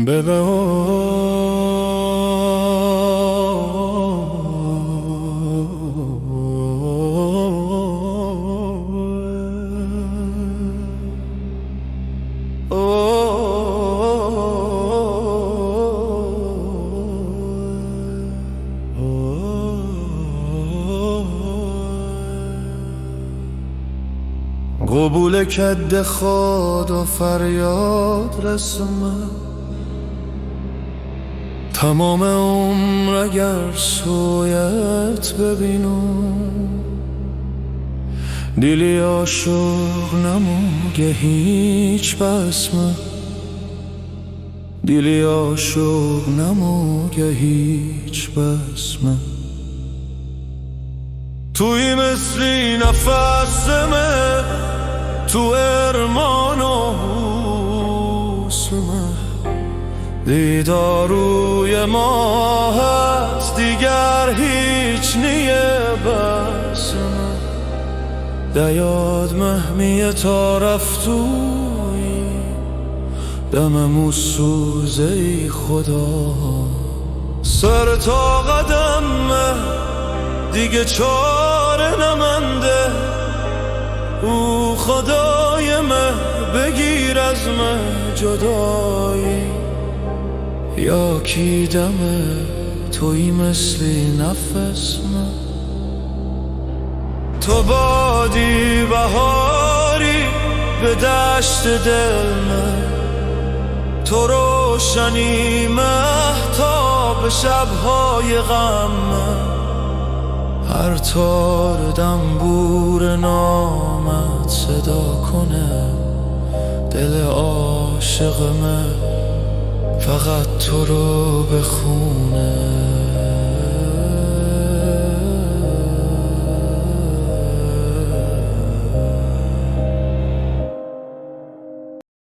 بله قبول کد خود و فریاد رسمه تمام عمر اگر سویت ببینم دیلی عاشق نموگه هیچ بسمه دیلی عاشق نموگه هیچ بسمه توی مثلی نفسمه تو ارمان و حسمه دیداروی ما هست دیگر هیچ نیه بسمه دیاد مهمیه تا رفتوی دممو سوزه ای خدا سر تا قدمه دیگه چاره نمنده او خدای مه بگیر از مه جدایی یا کی دمه توی مثلی نفس مه تو بادی بهاری به دشت دل مه تو روشنی مهتاب شبهای غم مه هر تار دنبور نامت صدا کنه دل عاشقمه فقط تو رو بخونه